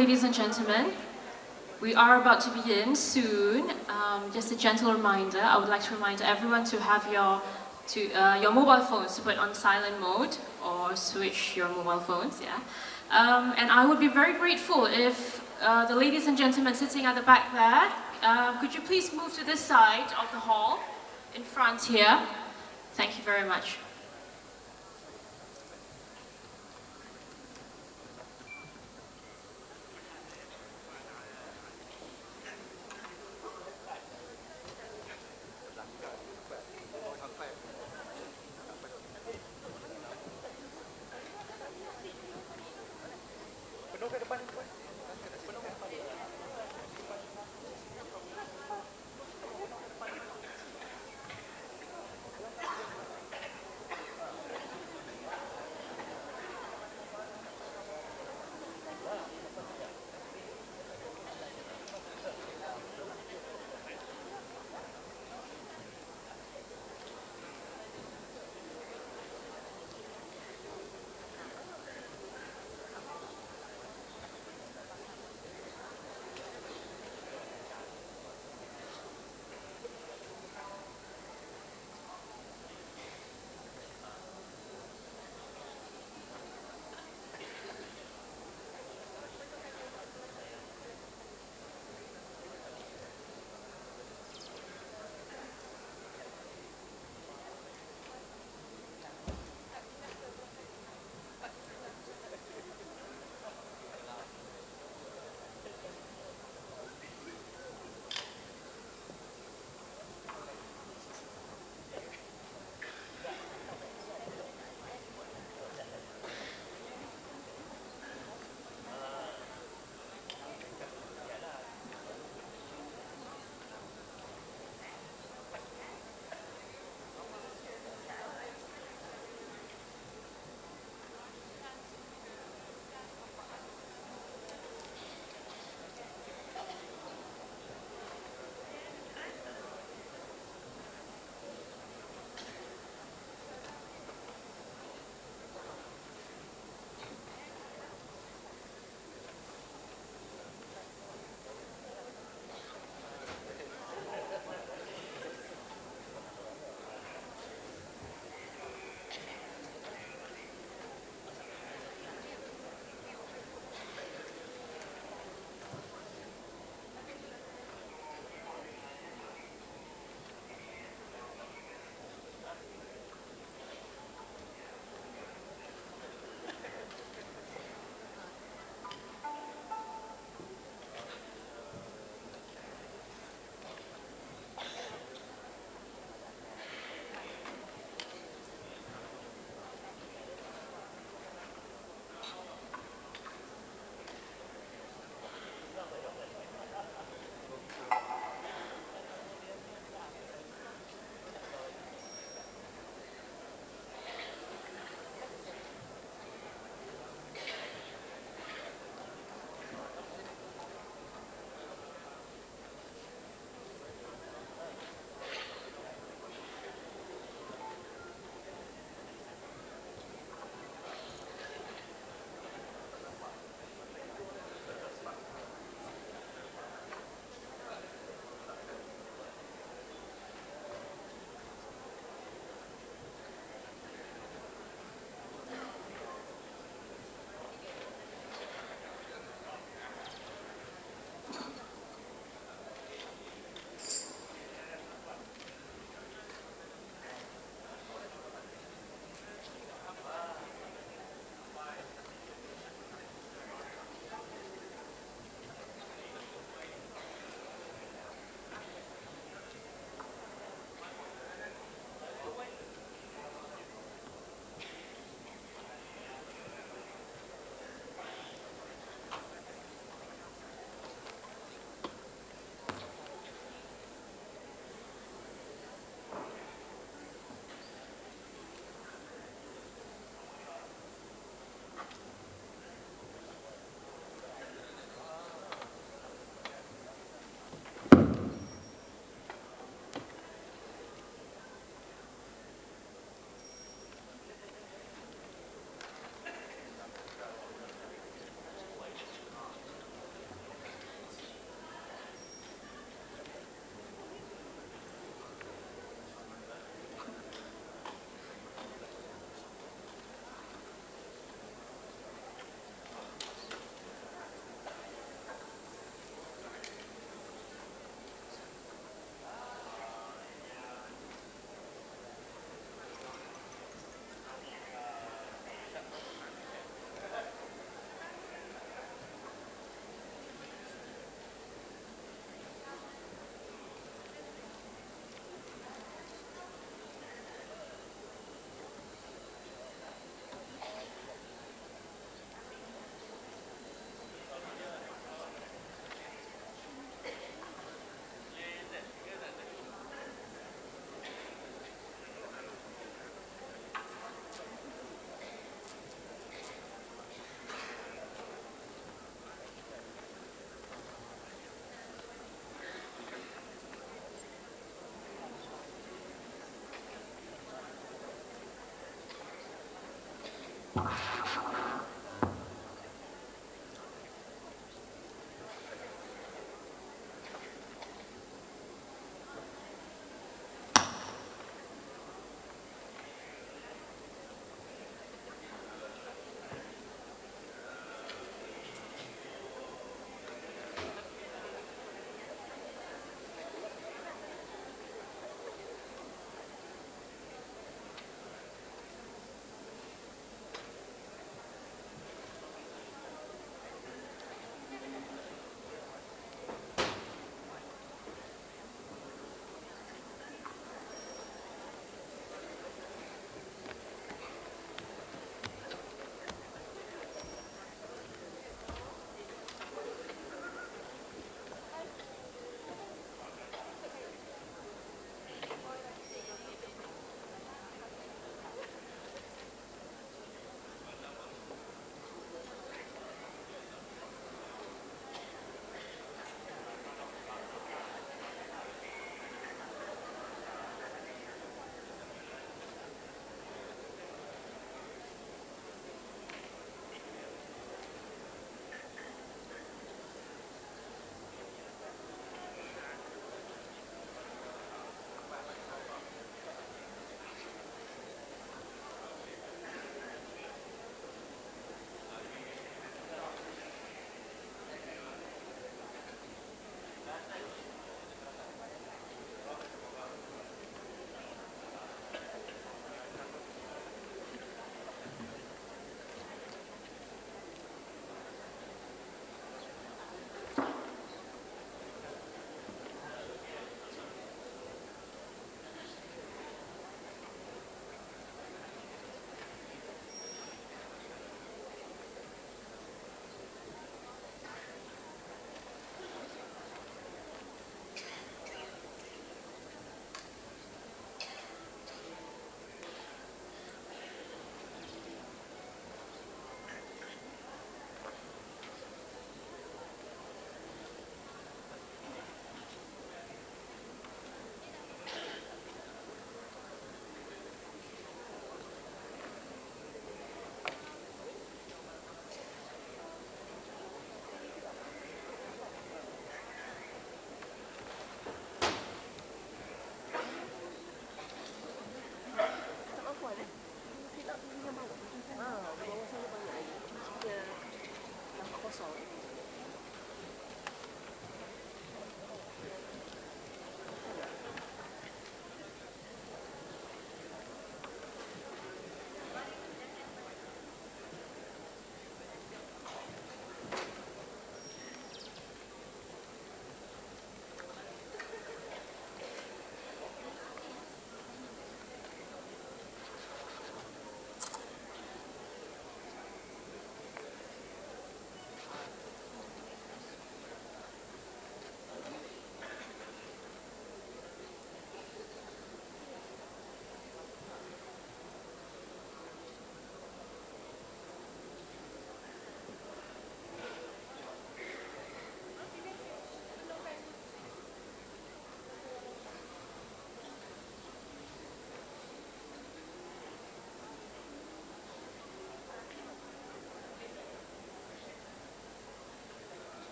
ladies and gentlemen. We are about to begin soon. Just a gentle reminder, I would like to remind everyone to have your mobile phones to put on silent mode or switch your mobile phones, yeah. And I would be very grateful if the ladies and gentlemen sitting at the back there, could you please move to this side of the hall, in front here. Thank you very much.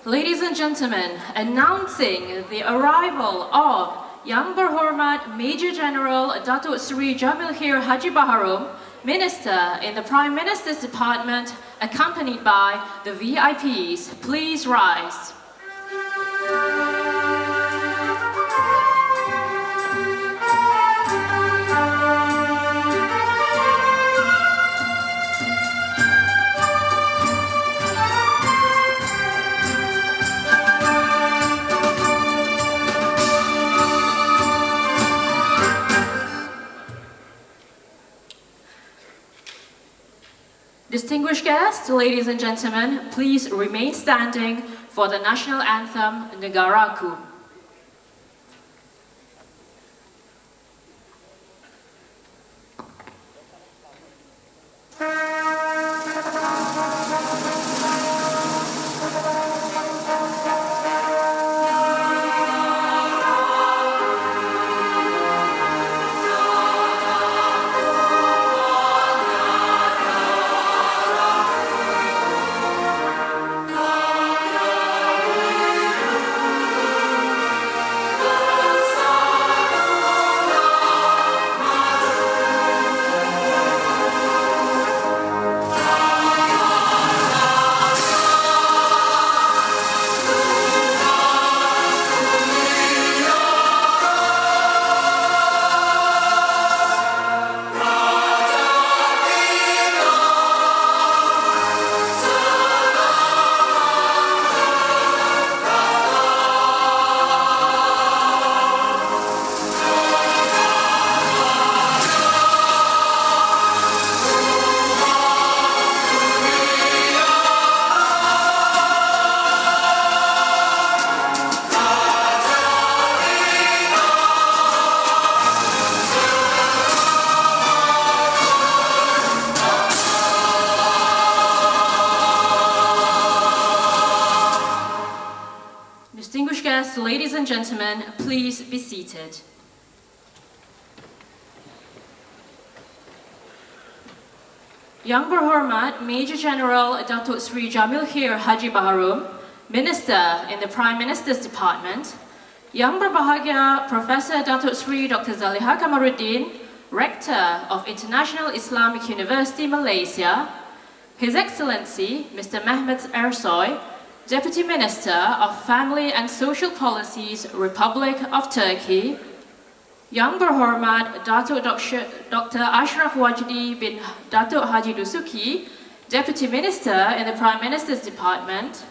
Ladies and gentlemen, announcing the arrival of Yang Berhormat Major General Datuk Seri Jamil Khair Haji Baharom, Minister in the Prime Minister's Department, accompanied by the VIPs. Please rise. Distinguished guests, ladies and gentlemen, please remain standing for the national anthem, Negaraku. Distinguished guests, ladies and gentlemen, please be seated. Yang Berhormat Major General Datuk Seri Jamil Khair Haji Baharom, Minister in the Prime Minister's Department, Yang Berbahagia Professor Datuk Seri Dr. Zaliha Kamaruddin, Rector of International Islamic University Malaysia, His Excellency Mr. Mehmet Ersoy, Deputy Minister of Family and Social Policies, Republic of Turkey, Yang Berhormat Datuk Dr. Ashraf Wajdi bin Datuk Haji Dusuki, Deputy Minister in the Prime Minister's Department,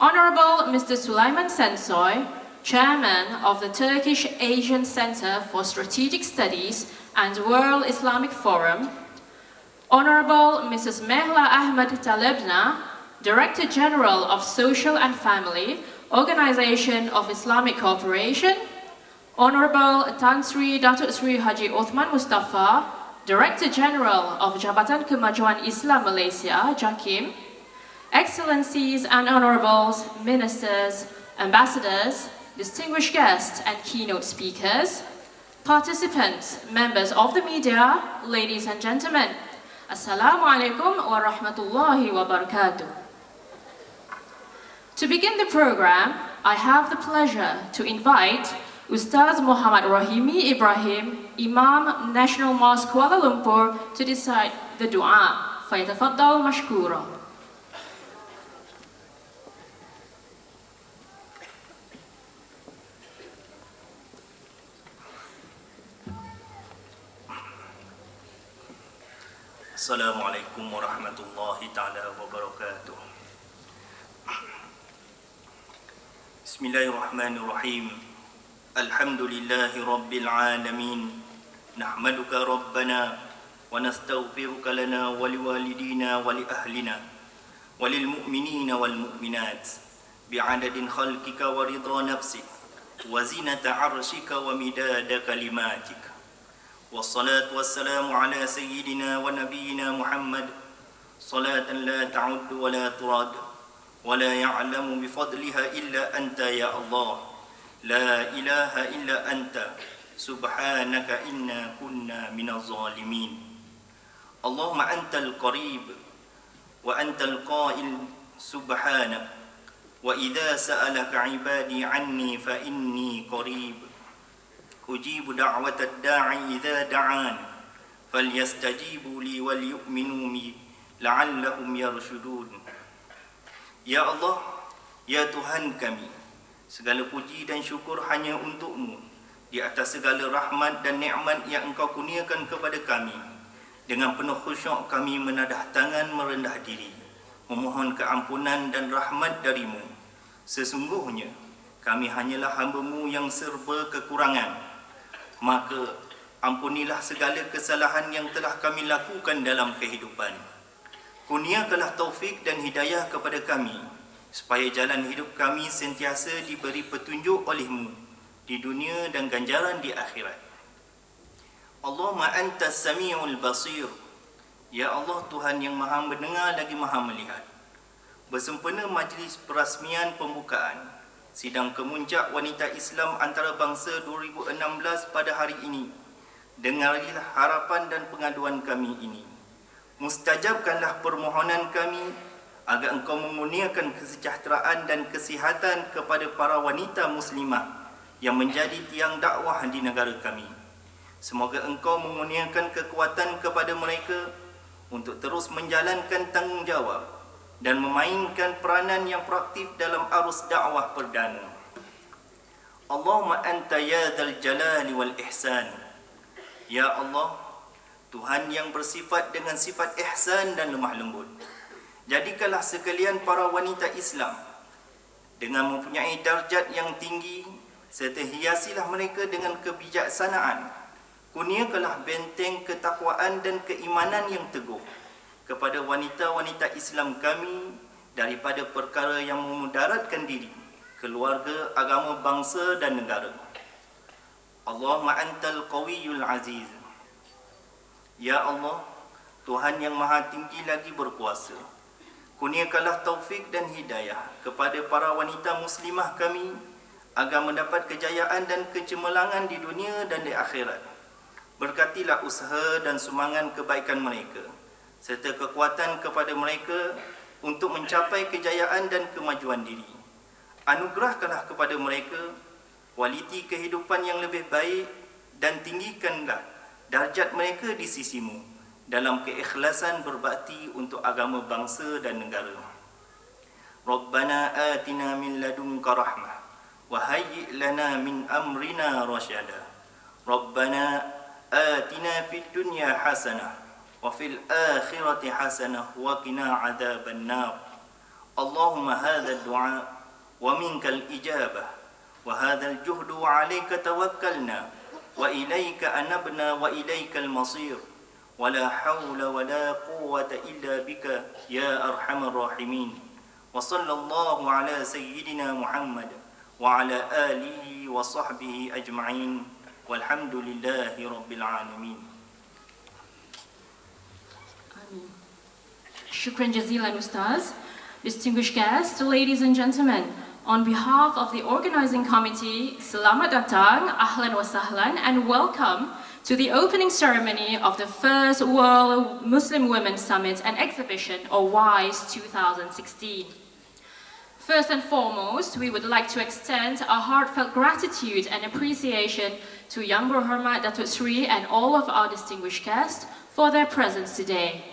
Honorable Mr. Sulaiman Sensoy, Chairman of the Turkish Asian Center for Strategic Studies and World Islamic Forum, Honorable Mrs. Mehla Ahmad Talebna, Director General of Social and Family, Organization of Islamic Cooperation, Honorable Tan Sri Datuk Sri Haji Othman Mustafa, Director General of Jabatan Kemajuan Islam Malaysia, JAKIM, Excellencies and Honorables, Ministers, Ambassadors, distinguished guests and keynote speakers, participants, members of the media, ladies and gentlemen, Assalamu alaikum wa rahmatullahi wa barakatuh. To begin the program, I have the pleasure to invite Ustaz Muhammad Rahimi Ibrahim, Imam National Mosque Kuala Lumpur, to recite the dua. Fayatafaddal mashkura. Assalamualaikum warahmatullahi ta'ala wabarakatuh. Bismillahirrahmanirrahim. Alhamdulillahi rabbil alamin. Nahmaduka rabbana wa nastaghfiruka lana wa liwalidina wa li ahlina wa lil mu'minina wal mu'minat bi'adadin khalqika wa ridha nafsik wa zinata 'arshika wa midada kalimatika. والصلاة والسلام على سيدنا ونبينا محمد صلاة لا تعد ولا تراد ولا يعلم بفضلها إلا أنت يا الله لا إله إلا أنت سبحانك إنا كنا من الظالمين اللهم أنت القريب وأنت القائل سبحانك وإذا سألك عبادي عني فإني قريب أجيب دعوة الداعي إذا دعان فليستجيبوا لي وليؤمنوا بي لعلهم يرشدون. Ya Allah, ya Tuhan kami, segala puji dan syukur hanya untuk-Mu di atas segala rahmat dan nikmat yang Engkau kurniakan kepada kami. Dengan penuh khusyuk kami menadah tangan merendah diri, memohon keampunan dan rahmat dari-Mu. Sesungguhnya kami hanyalah hamba-Mu yang serba kekurangan. Maka ampunilah segala kesalahan yang telah kami lakukan dalam kehidupan. Kurniakanlah taufik dan hidayah kepada kami, supaya jalan hidup kami sentiasa diberi petunjuk oleh-Mu di dunia dan ganjaran di akhirat. Allahumma antas sami'ul basir. Ya Allah, Tuhan yang maha mendengar lagi maha melihat. Bersempena majlis perasmian pembukaan Sidang Kemuncak Wanita Islam Antarabangsa 2016 pada hari ini, dengarilah harapan dan pengaduan kami ini. Mustajabkanlah permohonan kami agar Engkau mengurniakan kesejahteraan dan kesihatan kepada para wanita muslimah yang menjadi tiang dakwah di negara kami. Semoga Engkau mengurniakan kekuatan kepada mereka untuk terus menjalankan tanggungjawab dan memainkan peranan yang proaktif dalam arus dakwah perdana. Allahumma anta ya dzal jalali wal ihsan. Ya Allah, Tuhan yang bersifat dengan sifat ihsan dan lemah lembut, jadikanlah sekalian para wanita Islam dengan mempunyai darjat yang tinggi, serta hiasilah mereka dengan kebijaksanaan. Kurniakanlah benteng ketakwaan dan keimanan yang teguh kepada wanita-wanita Islam kami daripada perkara yang memudaratkan diri, keluarga, agama, bangsa dan negara. Allahumma antal qawiyyul aziz. Ya Allah, Tuhan yang maha tinggi lagi berkuasa, kurniakanlah taufik dan hidayah kepada para wanita muslimah kami agar mendapat kejayaan dan kecemerlangan di dunia dan di akhirat. Berkatilah usaha dan sumbangan kebaikan mereka, serta kekuatan kepada mereka untuk mencapai kejayaan dan kemajuan diri. Anugerahkanlah kepada mereka kualiti kehidupan yang lebih baik dan tinggikanlah darjat mereka di sisi-Mu dalam keikhlasan berbakti untuk agama, bangsa dan negara. Rabbana atina min ladunka rahmah wa hayyi' lana min amrina rasyada. Rabbana atina fid dunya hasanah wa fil akhirati hasanah wa qina adzaban nar. Allahumma hadha ad-du'a wa minkal ijabah wa hadha al-juhdu 'alayka tawakkalna wa ilayka anabna wa ilaykal masir wa la hawla wa la quwwata illa bika ya arhamar rahimin. Wa sallallahu ala sayyidina Muhammad wa ala alihi wa sahbihi ajma'in walhamdulillahi rabbil alamin. Shukran jazilan Ustaz. Distinguished guests, ladies and gentlemen, on behalf of the organizing committee, Selamat Datang, Ahlan wa Sahlan, and welcome to the opening ceremony of the first World Muslim Women's Summit and Exhibition, or WISE 2016. First and foremost, we would like to extend our heartfelt gratitude and appreciation to Yang Berhormat Datuk Seri and all of our distinguished guests for their presence today.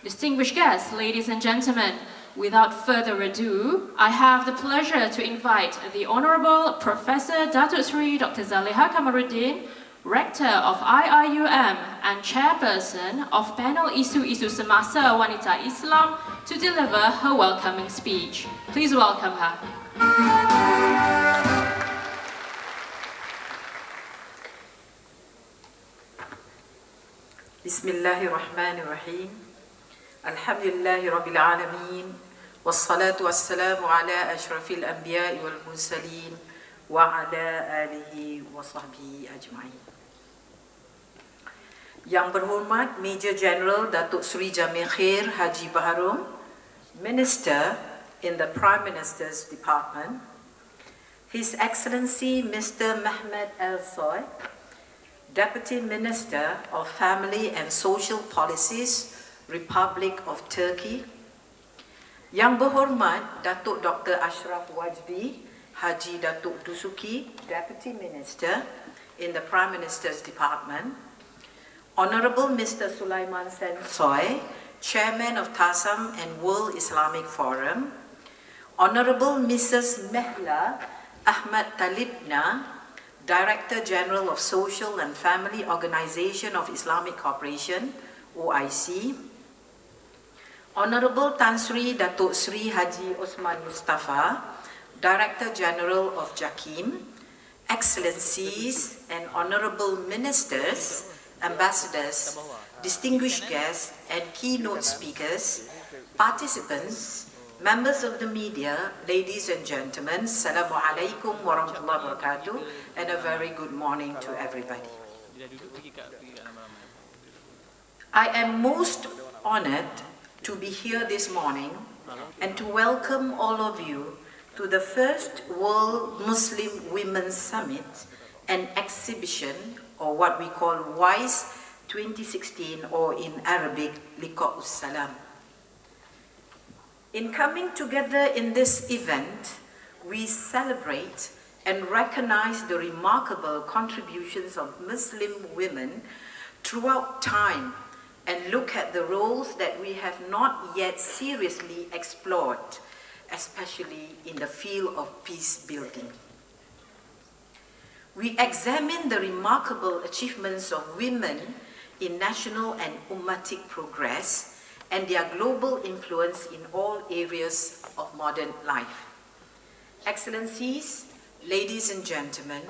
Distinguished guests, ladies and gentlemen, without further ado, I have the pleasure to invite the Honorable Professor Datuk Seri Dr. Zaliha Kamaruddin, Rector of IIUM and Chairperson of Panel Isu-Isu Semasa Wanita Islam, to deliver her welcoming speech. Please welcome her. Bismillahirrahmanirrahim. Alhamdulillahi Rabbil Alameen. Wassalatu wassalamu ala ashrafil anbiya'i wal mursalin wa ala alihi wa sahbihi ajma'in. Yang berhormat Major General Datuk Seri Jamil Khair Haji Baharom, Minister in the Prime Minister's Department, His Excellency Mr. Mehmet El-Soy, Deputy Minister of Family and Social Policies, Republic of Turkey, Yang Berhormat Datuk Dr. Ashraf Wajdi Haji Datuk Dusuki, Deputy Minister in the Prime Minister's Department, Honorable Mr. Sulaiman Sensoy, Chairman of TASAM and World Islamic Forum, Honorable Mrs. Mehla Ahmad Talibna, Director General of Social and Family Organization of Islamic Cooperation, OIC, Honorable Tan Sri Datuk Sri Haji Osman Mustafa, Director General of JAKIM, Excellencies and Honorable Ministers, Ambassadors, distinguished guests and keynote speakers, participants, members of the media, ladies and gentlemen, Assalamu alaikum warahmatullahi wabarakatuh, and a very good morning to everybody. I am most honored to be here this morning and to welcome all of you to the first World Muslim Women's Summit and Exhibition, or what we call WISE 2016, or in Arabic, Liqa'us Salam. In coming together in this event, we celebrate and recognize the remarkable contributions of Muslim women throughout time and look at the roles that we have not yet seriously explored, especially in the field of peace building. We examine the remarkable achievements of women in national and ummatic progress and their global influence in all areas of modern life. Excellencies, ladies and gentlemen,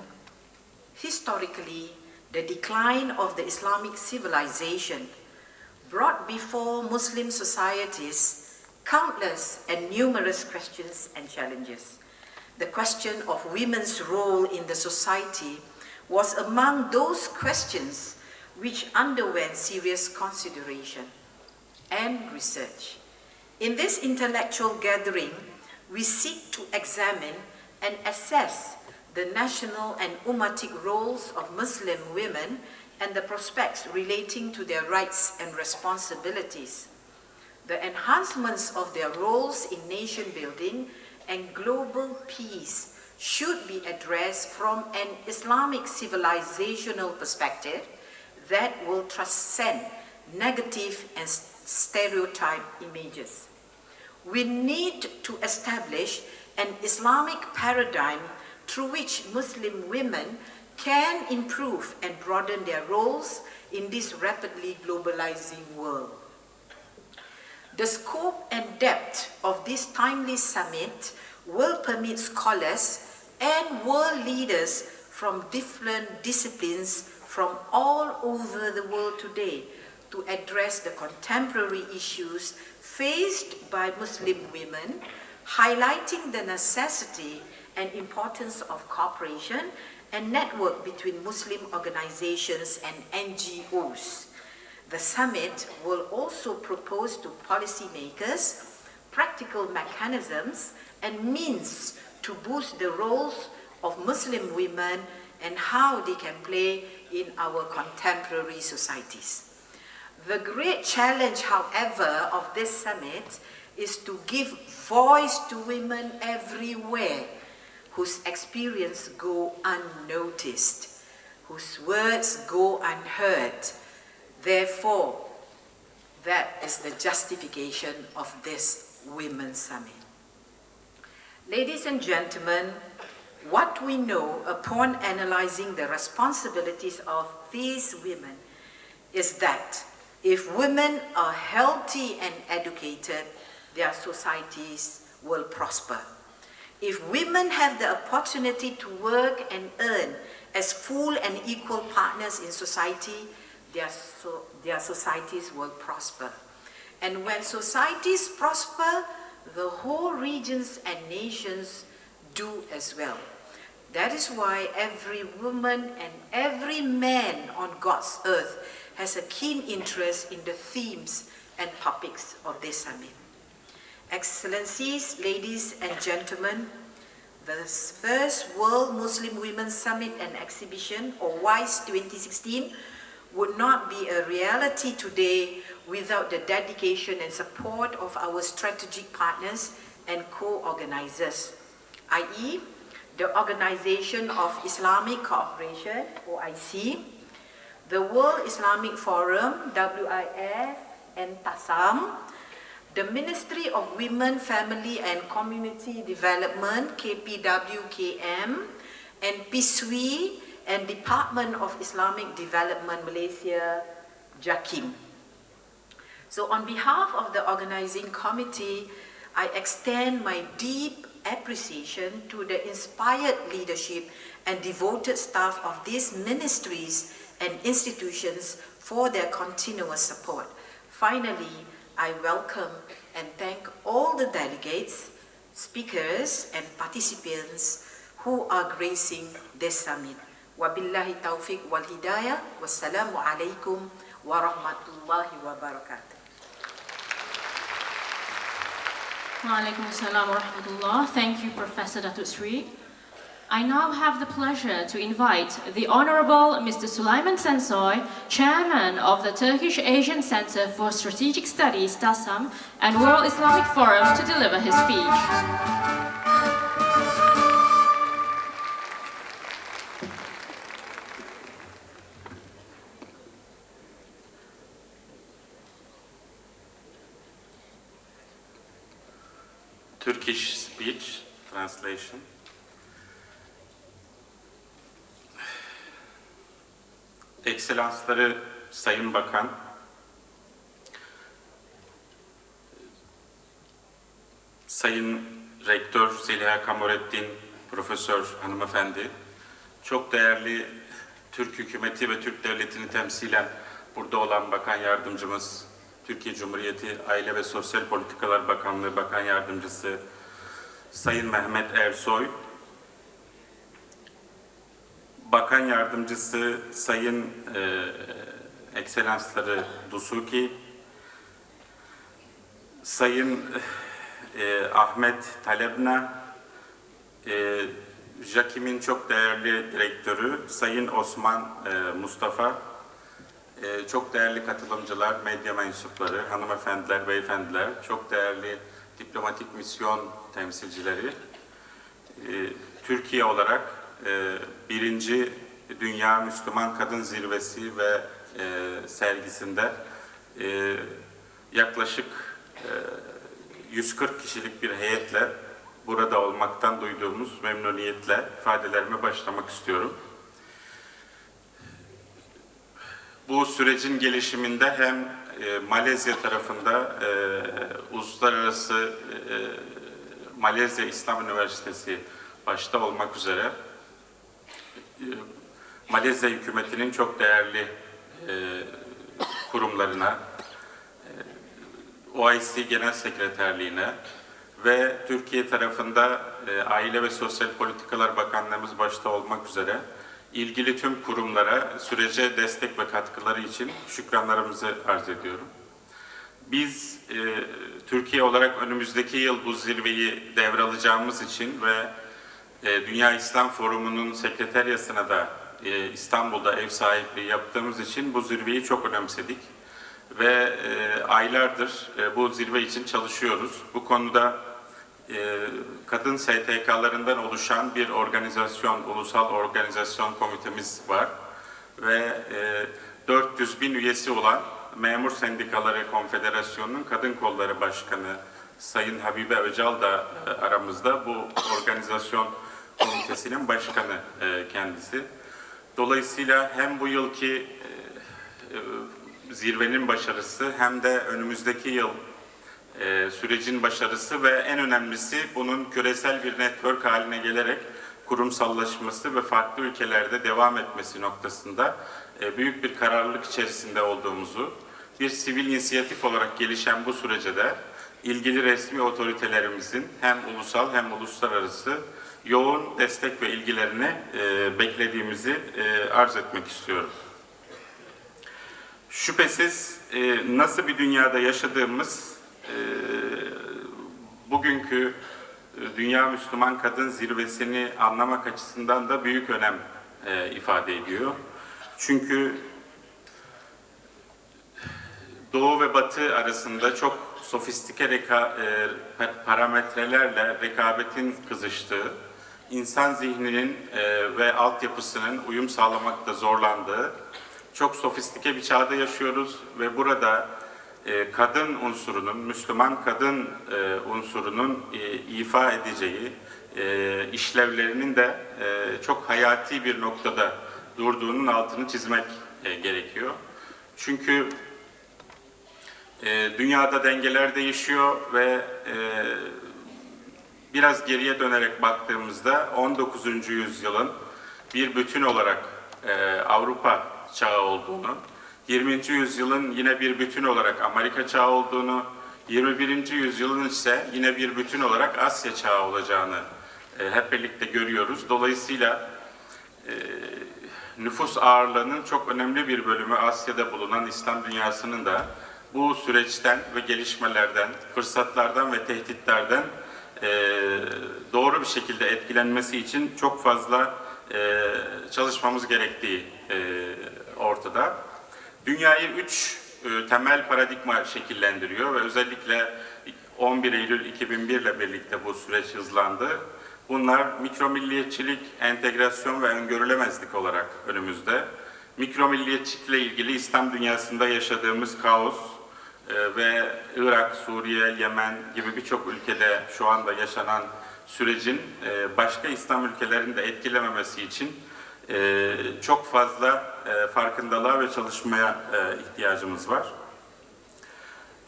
historically, the decline of the Islamic civilization brought before Muslim societies countless and numerous questions and challenges. The question of women's role in the society was among those questions which underwent serious consideration and research. In this intellectual gathering, we seek to examine and assess the national and ummatic roles of Muslim women and the prospects relating to their rights and responsibilities, the enhancements of their roles in nation building and global peace should be addressed from an Islamic civilizational perspective that will transcend negative and stereotype images. We need to establish an Islamic paradigm through which Muslim women can improve and broaden their roles in this rapidly globalizing world. The scope and depth of this timely summit will permit scholars and world leaders from different disciplines from all over the world today to address the contemporary issues faced by Muslim women, highlighting the necessity and importance of cooperation and network between Muslim organizations and NGOs. The summit will also propose to policymakers practical mechanisms and means to boost the roles of Muslim women and how they can play in our contemporary societies. The great challenge, however, of this summit is to give voice to women everywhere whose experience go unnoticed, whose words go unheard. Therefore, that is the justification of this Women's Summit. Ladies and gentlemen, what we know upon analyzing the responsibilities of these women is that if women are healthy and educated, their societies will prosper. If women have the opportunity to work and earn as full and equal partners in society, their societies will prosper. And when societies prosper, the whole regions and nations do as well. That is why every woman and every man on God's earth has a keen interest in the themes and topics of this summit. Excellencies, ladies and gentlemen, the first World Muslim Women's Summit and Exhibition, or WISE 2016, would not be a reality today without the dedication and support of our strategic partners and co-organizers, i.e., the Organization of Islamic Cooperation, OIC, the World Islamic Forum, WIF, and TASAM, the Ministry of Women, Family and Community Development, KPWKM, and PISWI, and Department of Islamic Development Malaysia, JAKIM. So on behalf of the organizing committee, I extend my deep appreciation to the inspired leadership and devoted staff of these ministries and institutions for their continuous support. Finally, I welcome and thank all the delegates, speakers, and participants who are gracing this summit. Wabillahi taufiq wal hidayah. Wassalamu alaikum wa rahmatullahi wa barakatuh. Wa alaikum assalam wa rahmatullah. Thank you, Professor Datuk Sri. I now have the pleasure to invite the Honorable Mr. Sulaiman Sensoy, Chairman of the Turkish Asian Center for Strategic Studies, TASAM, and World Islamic Forum to deliver his speech. Turkish speech translation. Ekselansları Sayın Bakan, Sayın Rektör Zeliha Kamorettin Profesör Hanımefendi, çok değerli Türk Hükümeti ve Türk Devleti'ni temsilen burada olan Bakan Yardımcımız, Türkiye Cumhuriyeti Aile ve Sosyal Politikalar Bakanlığı Bakan Yardımcısı Sayın Mehmet Ersoy, Bakan Yardımcısı Sayın Ekselansları Dusuki, Sayın Ahmet Talebna, JAKİM'in çok değerli direktörü Sayın Osman Mustafa, çok değerli katılımcılar, medya mensupları, hanımefendiler, beyefendiler, çok değerli diplomatik misyon temsilcileri, Türkiye olarak 1. Dünya Müslüman Kadın Zirvesi ve sergisinde yaklaşık 140 kişilik bir heyetle burada olmaktan duyduğumuz memnuniyetle ifadelerime başlamak istiyorum. Bu sürecin gelişiminde hem Malezya tarafında uluslararası Malezya İslam Üniversitesi başta olmak üzere Malezya hükümetinin çok değerli kurumlarına, OIC Genel Sekreterliğine ve Türkiye tarafında Aile ve Sosyal Politikalar Bakanlığımız başta olmak üzere ilgili tüm kurumlara sürece destek ve katkıları için şükranlarımızı arz ediyorum. Biz Türkiye olarak önümüzdeki yıl bu zirveyi devralacağımız için ve Dünya İslam Forumu'nun sekreteryasına da İstanbul'da ev sahipliği yaptığımız için bu zirveyi çok önemsedik. Ve aylardır bu zirve için çalışıyoruz. Bu konuda kadın STK'larından oluşan bir organizasyon, ulusal organizasyon komitemiz var. Ve 400 bin üyesi olan Memur Sendikaları Konfederasyonu'nun Kadın Kolları Başkanı Sayın Habibe Öcal da aramızda. Bu organizasyon komitesinin başkanı kendisi. Dolayısıyla hem bu yılki zirvenin başarısı hem de önümüzdeki yıl sürecin başarısı ve en önemlisi bunun küresel bir network haline gelerek kurumsallaşması ve farklı ülkelerde devam etmesi noktasında büyük bir kararlılık içerisinde olduğumuzu, bir sivil inisiyatif olarak gelişen bu sürece de ilgili resmi otoritelerimizin hem ulusal hem uluslararası yoğun destek ve ilgilerini beklediğimizi arz etmek istiyorum. Şüphesiz nasıl bir dünyada yaşadığımız bugünkü Dünya Müslüman Kadın Zirvesi'ni anlamak açısından da büyük önem ifade ediyor. Çünkü Doğu ve Batı arasında çok sofistike parametrelerle rekabetin kızıştığı, insan zihninin ve altyapısının uyum sağlamakta zorlandığı, çok sofistike bir çağda yaşıyoruz ve burada kadın unsurunun, Müslüman kadın unsurunun ifa edeceği işlevlerinin de çok hayati bir noktada durduğunun altını çizmek gerekiyor. Çünkü dünyada dengeler değişiyor ve biraz geriye dönerek baktığımızda 19. yüzyılın bir bütün olarak Avrupa çağı olduğunu, 20. yüzyılın yine bir bütün olarak Amerika çağı olduğunu, 21. yüzyılın ise yine bir bütün olarak Asya çağı olacağını hep birlikte görüyoruz. Dolayısıyla nüfus ağırlığının çok önemli bir bölümü Asya'da bulunan İslam dünyasının da bu süreçten ve gelişmelerden, fırsatlardan ve tehditlerden doğru bir şekilde etkilenmesi için çok fazla çalışmamız gerektiği ortada. Dünyayı 3 temel paradigma şekillendiriyor ve özellikle 11 Eylül 2001 ile birlikte bu süreç hızlandı. Bunlar mikromilliyetçilik, entegrasyon ve öngörülemezlik olarak önümüzde. Mikromilliyetçilikle ilgili İslam dünyasında yaşadığımız kaos ve Irak, Suriye, Yemen gibi birçok ülkede şu anda yaşanan sürecin başka İslam ülkelerini de etkilememesi için çok fazla farkındalığa ve çalışmaya ihtiyacımız var.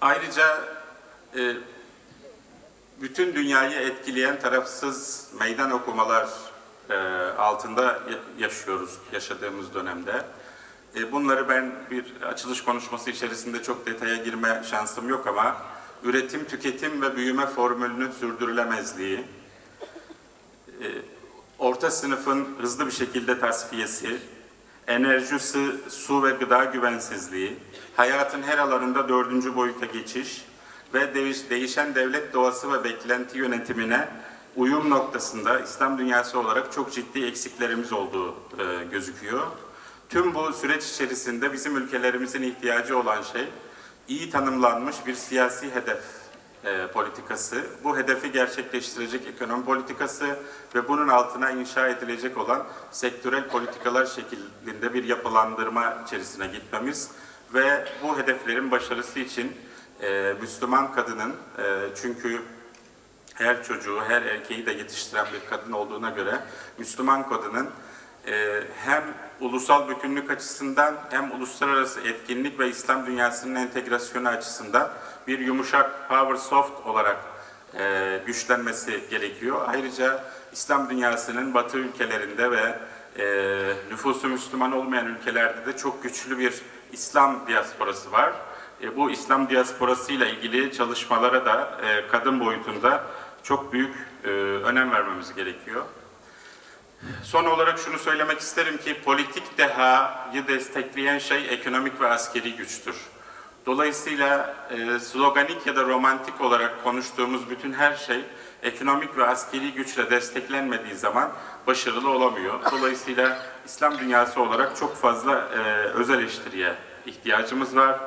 Ayrıca bütün dünyayı etkileyen tarafsız meydan okumalar altında yaşıyoruz yaşadığımız dönemde. Bunları ben bir açılış konuşması içerisinde çok detaya girme şansım yok ama üretim, tüketim ve büyüme formülünün sürdürülemezliği, orta sınıfın hızlı bir şekilde tasfiyesi, enerji, su ve gıda güvensizliği, hayatın her alanında 4. boyuta geçiş ve değişen devlet doğası ve beklenti yönetimine uyum noktasında İslam dünyası olarak çok ciddi eksiklerimiz olduğu gözüküyor. Tüm bu süreç içerisinde bizim ülkelerimizin ihtiyacı olan şey iyi tanımlanmış bir siyasi hedef politikası, bu hedefi gerçekleştirecek ekonomi politikası ve bunun altına inşa edilecek olan sektörel politikalar şeklinde bir yapılandırma içerisine gitmemiz ve bu hedeflerin başarısı için Müslüman kadının, çünkü her çocuğu, her erkeği de yetiştiren bir kadın olduğuna göre Müslüman kadının hem ulusal bütünlük açısından hem uluslararası etkinlik ve İslam dünyasının entegrasyonu açısından bir yumuşak power soft olarak güçlenmesi gerekiyor. Ayrıca İslam dünyasının Batı ülkelerinde ve nüfusu Müslüman olmayan ülkelerde de çok güçlü bir İslam diasporası var. Bu İslam diasporası ile ilgili çalışmalara da kadın boyutunda çok büyük önem vermemiz gerekiyor. Son olarak şunu söylemek isterim ki politik dehayı destekleyen şey ekonomik ve askeri güçtür. Dolayısıyla sloganik ya da romantik olarak konuştuğumuz bütün her şey ekonomik ve askeri güçle desteklenmediği zaman başarılı olamıyor. Dolayısıyla İslam dünyası olarak çok fazla öz eleştiriye ihtiyacımız var.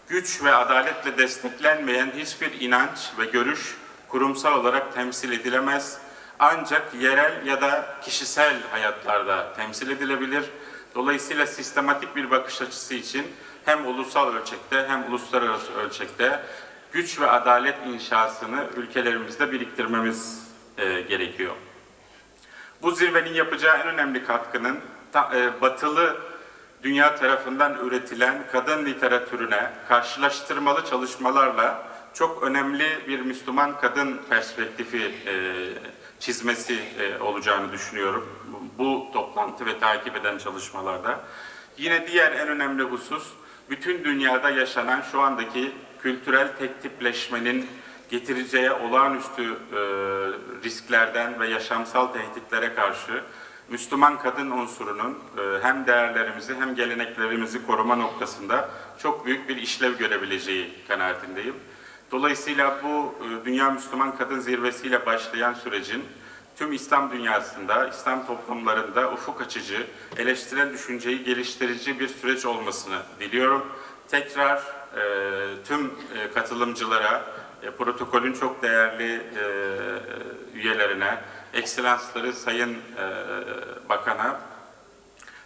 Güç ve adaletle desteklenmeyen hiçbir inanç ve görüş kurumsal olarak temsil edilemez. Ancak yerel ya da kişisel hayatlarda temsil edilebilir. Dolayısıyla sistematik bir bakış açısı için hem ulusal ölçekte hem uluslararası ölçekte güç ve adalet inşasını ülkelerimizde biriktirmemiz gerekiyor. Bu zirvenin yapacağı en önemli katkının batılı dünya tarafından üretilen kadın literatürüne karşılaştırmalı çalışmalarla çok önemli bir Müslüman kadın perspektifi çizmesi olacağını düşünüyorum bu toplantı ve takip eden çalışmalarda. Yine diğer en önemli husus, bütün dünyada yaşanan şu andaki kültürel tek tipleşmenin getireceği olağanüstü risklerden ve yaşamsal tehditlere karşı Müslüman kadın unsurunun hem değerlerimizi hem geleneklerimizi koruma noktasında çok büyük bir işlev görebileceği kanaatindeyim. Dolayısıyla bu Dünya Müslüman Kadın Zirvesi'yle başlayan sürecin tüm İslam dünyasında, İslam toplumlarında ufuk açıcı, eleştirel düşünceyi geliştirici bir süreç olmasını diliyorum. tekrar tüm katılımcılara, protokolün çok değerli üyelerine, ekselansları Sayın Bakan'a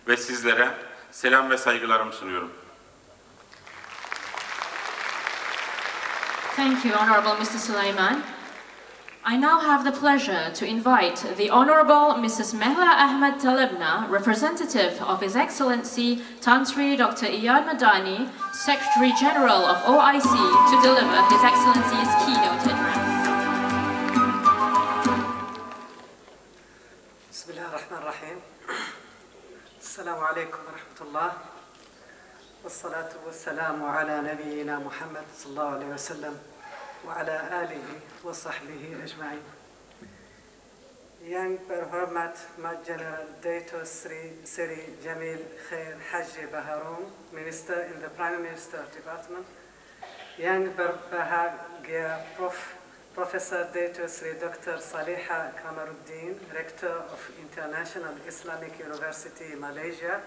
ve sizlere selam ve saygılarımı sunuyorum. Thank you, Honorable Mr. Sulaiman. I now have the pleasure to invite the Honorable Mrs. Mehla Ahmed Talebna, representative of His Excellency Tan Sri Dr. Iyad Madani, Secretary General of OIC, to deliver His Excellency's keynote address. Bismillahirrahmanirrahim. Assalamu alaikum wa rahmatullah. والصلاة والسلام على نبينا محمد صلى الله عليه وسلم وعلى آله وصحبه أجمعين. Yang berhormat General Dato Sri Jamil Khair Haji Baharom, Minister in the Prime Minister's Department. Yang berbahagia Professor Dato Sri Dr. Saliha Kamaruddin, Rector of International Islamic University, Malaysia.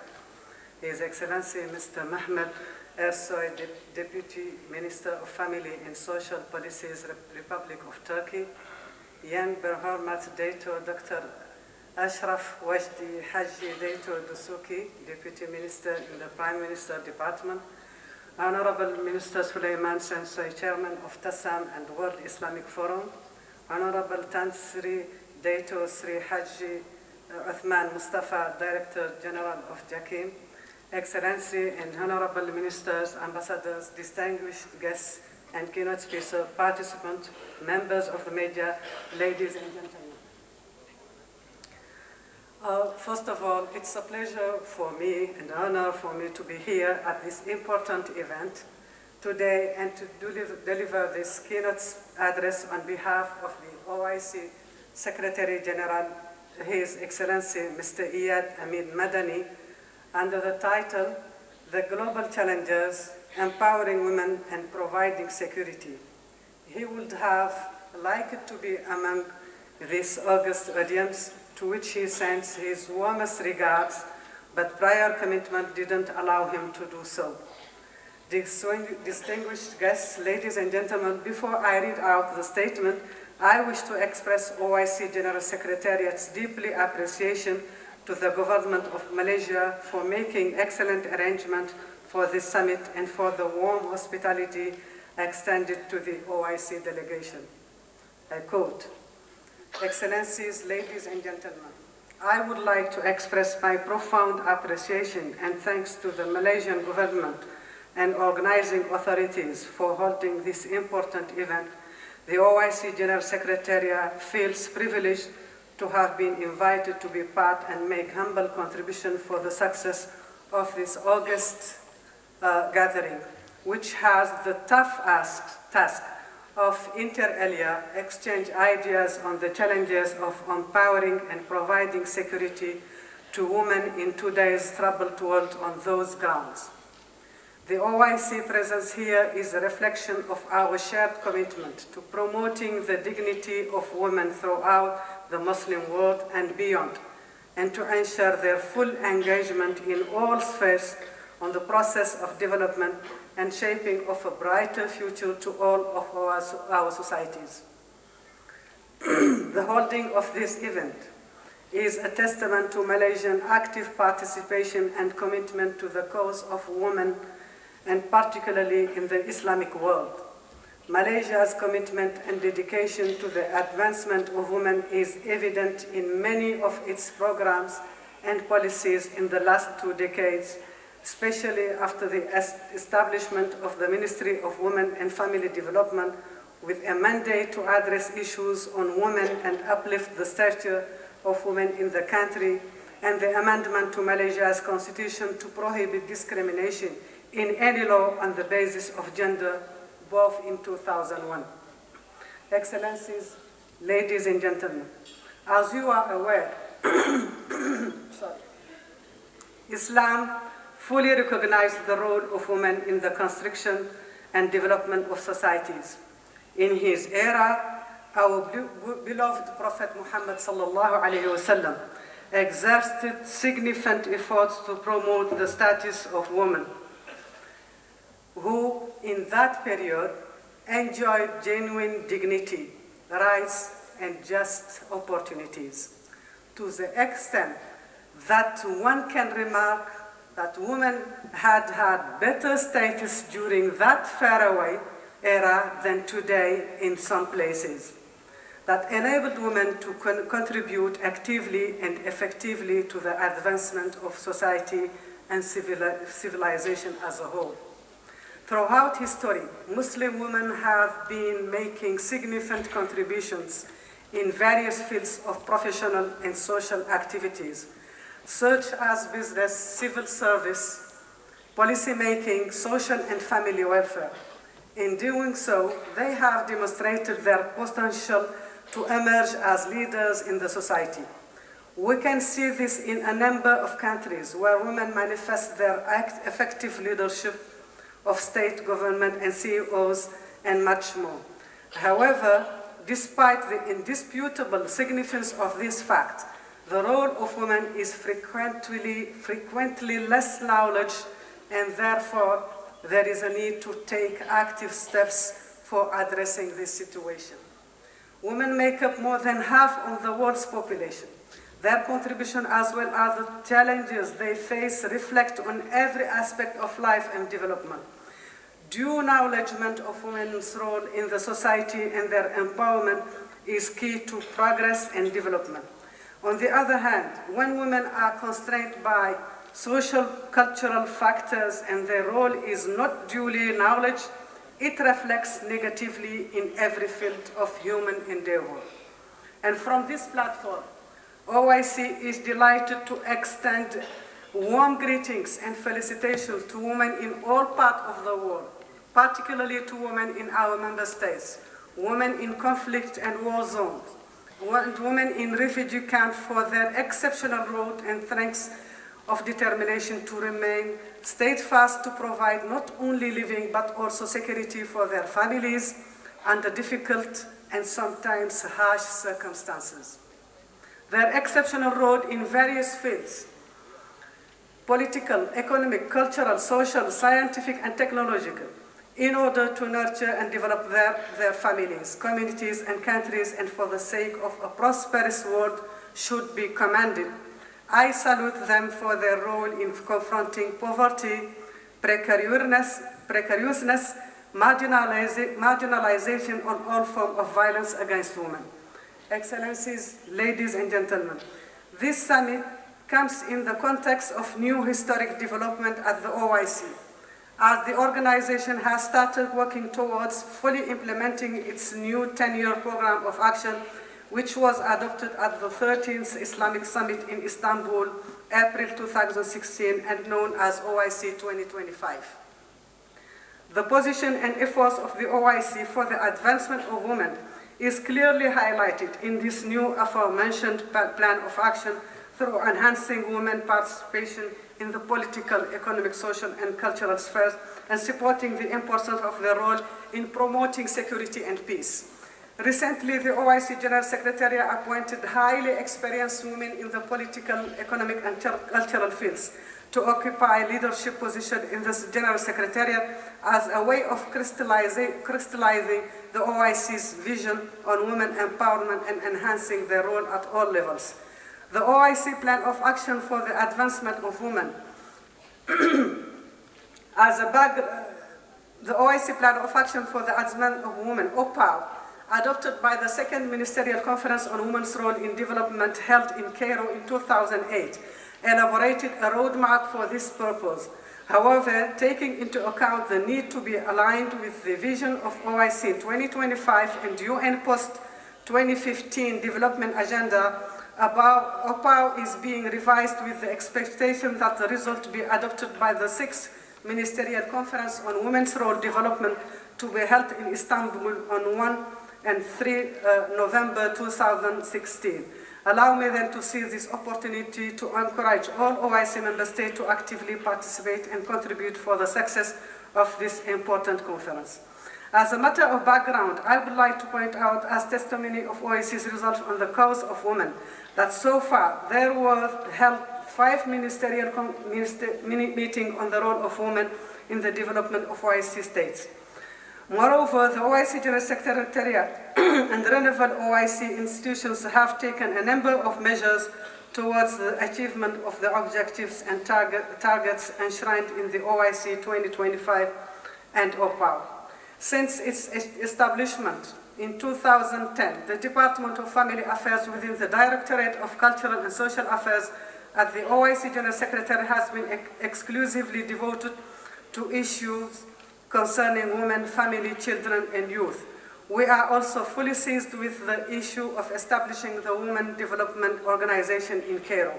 His Excellency Mr. Mahmoud Ersoy, Deputy Minister of Family and Social Policies, Republic of Turkey. Yang berhormat Dato Dr. Ashraf Wajdi Haji Dato Dusuki, Deputy Minister in the Prime Minister Department. Honorable Minister Sulaiman Sensoi, Chairman of TASAM and World Islamic Forum. Honorable Tan Sri Dato Sri Haji Uthman Mustafa, Director General of JAKIM. Excellency and Honorable Ministers, Ambassadors, distinguished guests, and keynote speaker participants, members of the media, ladies and gentlemen. First of all, it's a pleasure for me and an honor for me to be here at this important event today and to deliver this keynote address on behalf of the OIC Secretary General, His Excellency Mr. Iyad Ahmed Madani, under the title, The Global Challenges, Empowering Women and Providing Security. He would have liked to be among this august audience, to which he sends his warmest regards, but prior commitment didn't allow him to do so. Distinguished guests, ladies and gentlemen, before I read out the statement, I wish to express OIC General Secretariat's deeply appreciation to the government of Malaysia for making excellent arrangements for this summit and for the warm hospitality extended to the OIC delegation. I quote, Excellencies, ladies and gentlemen, I would like to express my profound appreciation and thanks to the Malaysian government and organizing authorities for holding this important event. The OIC General Secretariat feels privileged to have been invited to be part and make humble contribution for the success of this august gathering, which has the tough task of inter alia exchange ideas on the challenges of empowering and providing security to women in today's troubled world on those grounds. The OIC presence here is a reflection of our shared commitment to promoting the dignity of women throughout the Muslim world and beyond, and to ensure their full engagement in all spheres on the process of development and shaping of a brighter future to all of our societies. The holding of this event is a testament to Malaysian active participation and commitment to the cause of women, and particularly in the Islamic world. Malaysia's commitment and dedication to the advancement of women is evident in many of its programs and policies in the last 2 decades, especially after the establishment of the Ministry of Women and Family Development, with a mandate to address issues on women and uplift the stature of women in the country, and the amendment to Malaysia's constitution to prohibit discrimination in any law on the basis of gender, both in 2001. Excellencies, ladies and gentlemen, as you are aware, Islam fully recognizes the role of women in the construction and development of societies. In his era, our beloved Prophet Muhammad sallallahu alaihi wasallam exerted significant efforts to promote the status of women. who in that period enjoyed genuine dignity, rights, and just opportunities, to the extent that one can remark that women had had better status during that faraway era than today in some places, that enabled women to contribute actively and effectively to the advancement of society and civilization as a whole. Throughout history, Muslim women have been making significant contributions in various fields of professional and social activities, such as business, civil service, policy making, social and family welfare. In doing so, they have demonstrated their potential to emerge as leaders in the society. We can see this in a number of countries where women manifest their effective leadership of state government and CEOs and much more. However, despite the indisputable significance of this fact, the role of women is frequently less acknowledged, and therefore there is a need to take active steps for addressing this situation. Women make up more than half of the world's population. Their contribution, as well as the challenges they face, reflect on every aspect of life and development. Due acknowledgement of women's role in the society and their empowerment is key to progress and development. On the other hand, when women are constrained by social, cultural factors and their role is not duly acknowledged, it reflects negatively in every field of human endeavor. And from this platform, OIC is delighted to extend warm greetings and felicitations to women in all parts of the world, particularly to women in our member states, women in conflict and war zones, women in refugee camps for their exceptional role and strength of determination to remain steadfast to provide not only living but also security for their families under difficult and sometimes harsh circumstances. Their exceptional role in various fields, political, economic, cultural, social, scientific, and technological, in order to nurture and develop their families, communities, and countries, and for the sake of a prosperous world, should be commended. I salute them for their role in confronting poverty, precariousness, marginalization, and all forms of violence against women. Excellencies, ladies and gentlemen, this summit comes in the context of new historic development at the OIC, as the organization has started working towards fully implementing its new 10-year program of action, which was adopted at the 13th Islamic Summit in Istanbul, April 2016, and known as OIC 2025. The position and efforts of the OIC for the advancement of women is clearly highlighted in this new aforementioned plan of action through enhancing women participation in the political, economic, social, and cultural spheres, and supporting the importance of their role in promoting security and peace. Recently, the OIC General Secretariat appointed highly experienced women in the political, economic, and cultural fields to occupy leadership positions in this General Secretariat as a way of crystallizing the OIC's vision on women empowerment and enhancing their role at all levels. The OIC Plan of Action for the Advancement of Women the OIC Plan of Action for the Advancement of Women, OPAW, adopted by the Second Ministerial Conference on Women's Role in Development held in Cairo in 2008, elaborated a roadmap for this purpose. However, taking into account the need to be aligned with the vision of OIC 2025 and UN post-2015 development agenda, OPAW is being revised with the expectation that the result be adopted by the 6th Ministerial Conference on Women's Role Development to be held in Istanbul on 1 and 3 November 2016. Allow me then to seize this opportunity to encourage all OIC member states to actively participate and contribute for the success of this important conference. As a matter of background, I would like to point out as testimony of OIC's results on the cause of women that so far there were held 5 meeting on the role of women in the development of OIC states. Moreover, the OIC General Secretariat and relevant OIC institutions have taken a number of measures towards the achievement of the objectives and targets enshrined in the OIC 2025 and OPAW. Since its establishment in 2010, the Department of Family Affairs within the Directorate of Cultural and Social Affairs at the OIC General Secretary has been exclusively devoted to issues concerning women, family, children, and youth. We are also fully seized with the issue of establishing the Women Development Organization in Cairo.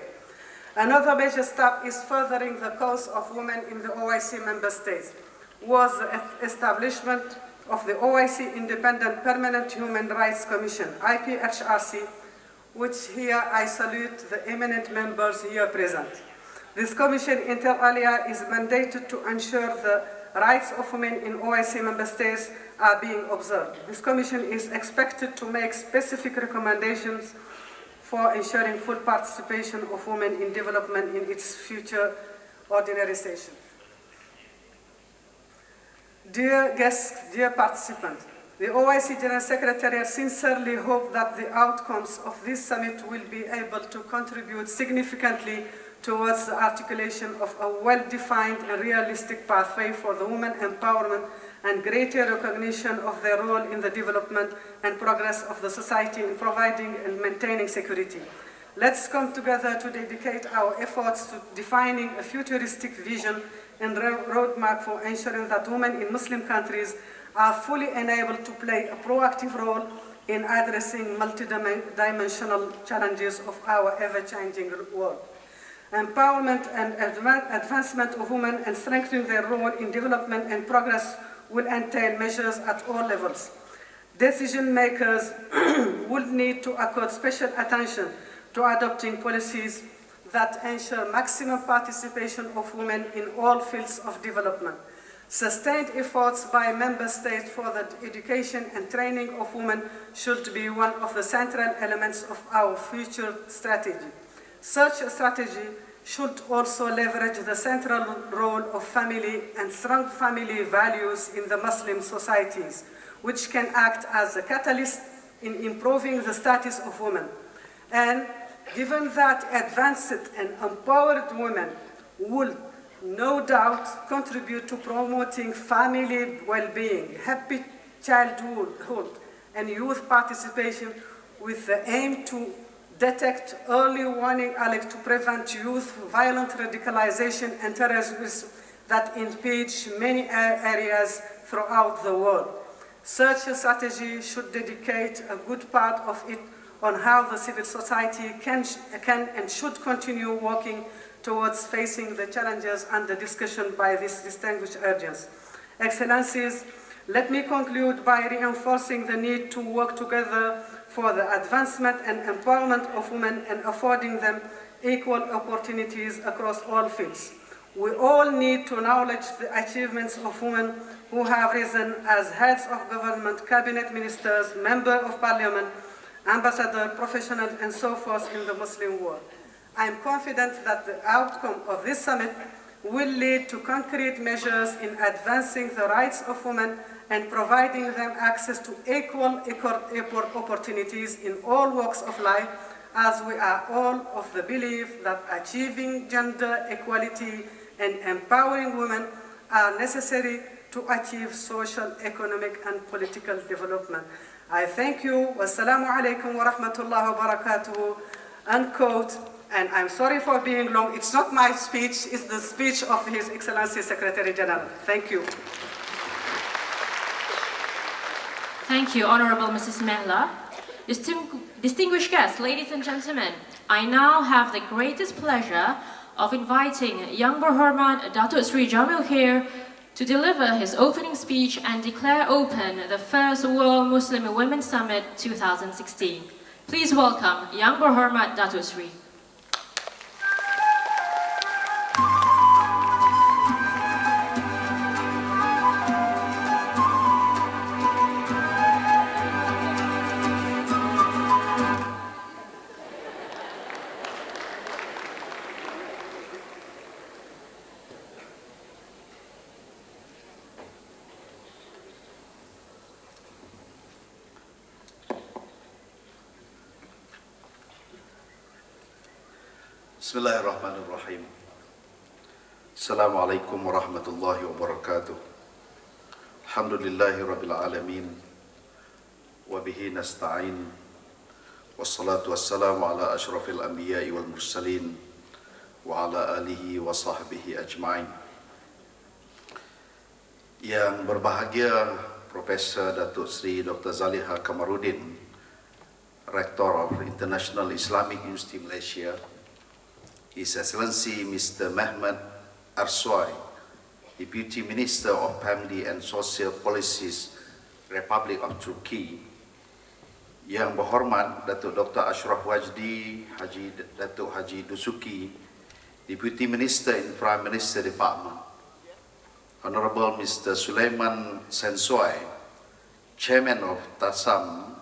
Another major step is furthering the cause of women in the OIC member states, was the establishment of the OIC Independent Permanent Human Rights Commission, IPHRC, which here I salute the eminent members here present. This commission, inter alia, is mandated to ensure the rights of women in OIC member states are being observed. This commission is expected to make specific recommendations for ensuring full participation of women in development in its future ordinary session. Dear guests, dear participants, the OIC General Secretariat sincerely hope that the outcomes of this summit will be able to contribute significantly towards the articulation of a well-defined and realistic pathway for the women empowerment and greater recognition of their role in the development and progress of the society in providing and maintaining security. Let's come together to dedicate our efforts to defining a futuristic vision and roadmap for ensuring that women in Muslim countries are fully enabled to play a proactive role in addressing multidimensional challenges of our ever-changing world. Empowerment and advancement of women and strengthening their role in development and progress will entail measures at all levels. Decision makers will need to accord special attention to adopting policies that ensure maximum participation of women in all fields of development. Sustained efforts by member states for the education and training of women should be one of the central elements of our future strategy. Such a strategy should also leverage the central role of family and strong family values in the Muslim societies, which can act as a catalyst in improving the status of women. And given that advanced and empowered women will no doubt contribute to promoting family well-being, happy childhood, and youth participation with the aim to detect early warning alerts to prevent youth violent radicalization and terrorism that impede many areas throughout the world. Such a strategy should dedicate a good part of it on how the civil society can and should continue working towards facing the challenges under discussion by this distinguished audience. Excellencies, let me conclude by reinforcing the need to work together for the advancement and empowerment of women and affording them equal opportunities across all fields. We all need to acknowledge the achievements of women who have risen as heads of government, cabinet ministers, members of parliament, ambassadors, professionals, and so forth in the Muslim world. I am confident that the outcome of this summit will lead to concrete measures in advancing the rights of women and providing them access to equal opportunities in all walks of life, as we are all of the belief that achieving gender equality and empowering women are necessary to achieve social, economic, and political development. I thank you. Wassalamu alaikum wa rahmatullahi wa barakatuhu. Unquote. And I'm sorry for being long. It's not my speech, it's the speech of His Excellency Secretary General. Thank you. Thank you, Honorable Mrs. Mehla. Distinguished guests, ladies and gentlemen, I now have the greatest pleasure of inviting Young Berhormat Datuk Sri Jamil Khair to deliver his opening speech and declare open the first World Muslim Women Summit 2016. Please welcome Young Berhormat Datuk Sri. Bismillahirrahmanirrahim. Assalamualaikum warahmatullahi wabarakatuh. Alhamdulillahi rabbil alamin. Wa bihi nasta'in. Wassalatu wassalamu ala ashrafil anbiya'i wal mursalin wa ala alihi wa sahbihi ajma'in. Yang berbahagia Profesor Datuk Seri Dr. Zaliha Kamaruddin, Rector of International Islamic University Malaysia, His Excellency Mr. Mehmet Arswai, Deputy Minister of Family and Social Policies, Republic of Turkey, Yang Berhormat Datuk Dr. Ashraf Wajdi, Datuk Haji Dusuki, Deputy Minister in Prime Minister Department, Honorable Mr. Sulaiman Sensoi, Chairman of TASAM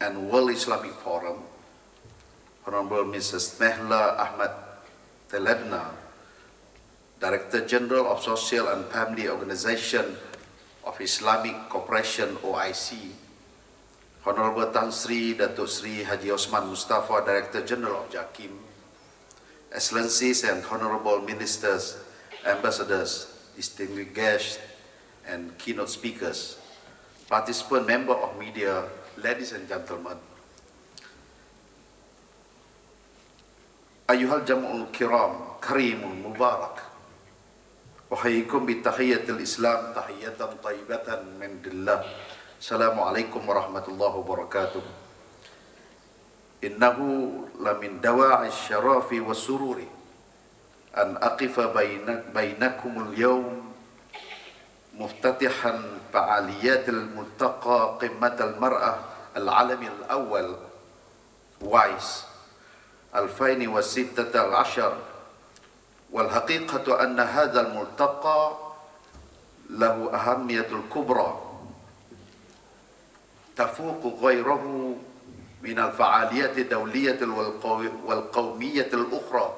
and World Islamic Forum, Honorable Mrs. Mehla Ahmad Telebna, Director General of Social and Family Organization of Islamic Cooperation OIC, Honorable Tan Sri Datuk Sri Haji Osman Mustafa, Director General of JAKIM, Excellencies and Honorable Ministers, Ambassadors, distinguished guests and keynote speakers, participant member of media, ladies and gentlemen. Ayuhal jam'ul kiram, karimun mubarak. Uhayyikum bitahiyatil Islam, tahiyatan tayyibatan min dillah. Assalamualaikum warahmatullahi wabarakatuh. Innahu lamin dawa'i syarafi wa sururi an aqifa bainakumul yawm muftatihan fa'aliyatil multaqa qimmatal mar'ah al-alami al-awwal WISE 2016 والحقيقة أن هذا الملتقى له أهمية الكبرى تفوق غيره من الفعاليات الدولية والقومية الأخرى،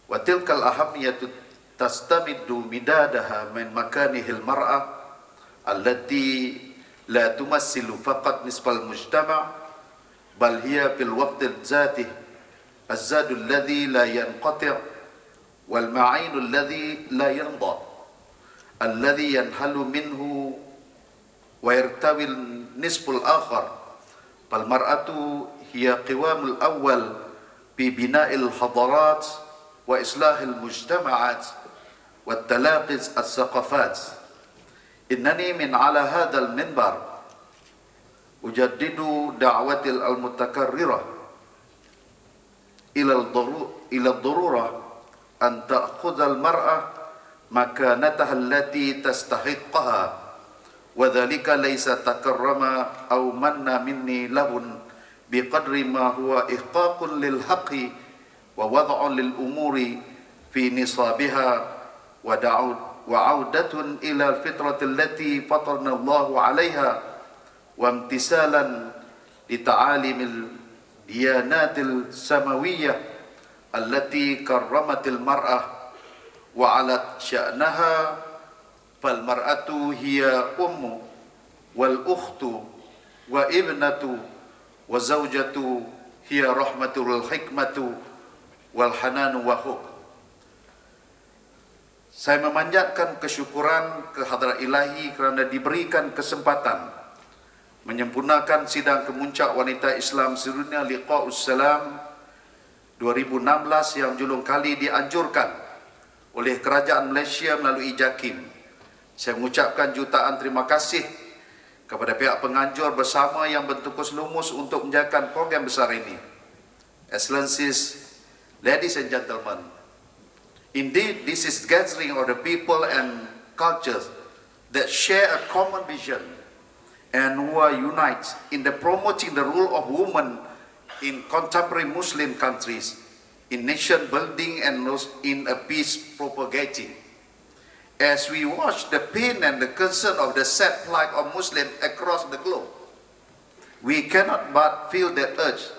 وتلك الأهمية تستمد مدادها من مكانه المرأة التي لا تمثل فقط نصف المجتمع، بل هي في الوقت ذاته الزاد الذي لا ينقطع والمعين الذي لا ينضى، الذي ينحل منه ويرتوي النصف الآخر. فالمرأة هي قوام الأول في بناء الحضارات وإصلاح المجتمعات والتلاقي الثقافات. إنني من على هذا المنبر أجدد دعوتي المتكررة إلى الضرورة أن تأخذ المرأة مكانتها التي تستحقها، وذلك ليس تكرما أو منا مني لهن بقدر ما هو إحقاق للحق ووضع للأمور في نصابها وعودة إلى الفطرة التي فطرنا الله عليها، وامتثالا لتعاليم الديانات السماوية التي كرمت المرأة وعلت شأنها. فالمرأة هي أم والأخت وابنة وزوجة، هي رحمة الحكمة والحنان وحب. Saya memanjatkan kesyukuran kehadrat ilahi kerana diberikan kesempatan menyempurnakan sidang kemuncak wanita Islam sedunia Liqa'us Salam 2016 yang julung kali dianjurkan oleh Kerajaan Malaysia melalui JAKIM. Saya mengucapkan jutaan terima kasih kepada pihak penganjur bersama yang bertukus lumus untuk menjalankan program besar ini. Excellencies, ladies and gentlemen, indeed this is gathering of the people and cultures that share a common vision and who are united in the promoting the role of women in contemporary Muslim countries, in nation building and in a peace propagating. As we watch the pain and the concern of the sad plight of Muslims across the globe, we cannot but feel the urge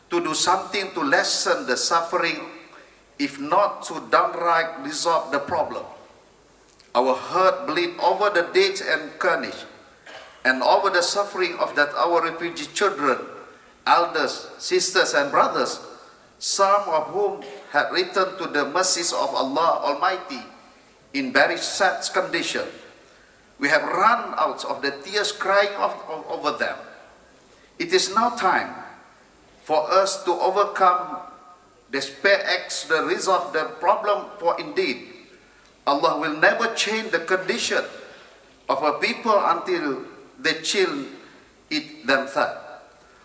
to do something to lessen the suffering, if not to downright resolve the problem. Our heart bleed over the death and carnage, and over the suffering of that our refugee children elders, sisters and brothers, some of whom had returned to the mercies of Allah Almighty in very sad condition. We have run out of the tears crying over them. It is now time for us to overcome despair, acts to resolve the problem, for indeed Allah will never change the condition of a people until they change it themselves.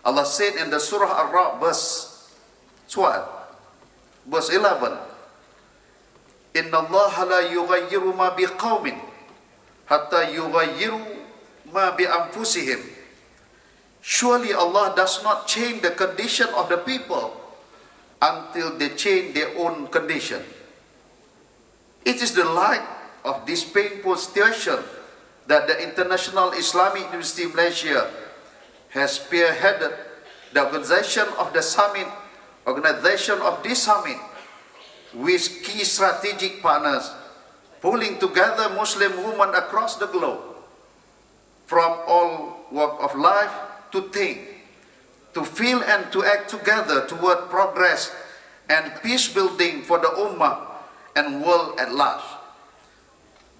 Allah said in the Surah Ar-Ra'd verse 12, verse 11, Inna Allah la yughayyiru ma biqawmin hatta yughayyiru ma bi anfusihim. Surely Allah does not change the condition of the people until they change their own condition. It is the light of this painful situation that the International Islamic University Malaysia has spearheaded the organization of this summit with key strategic partners, pulling together Muslim women across the globe from all walks of life to think, to feel and to act together toward progress and peace building for the Ummah and world at large.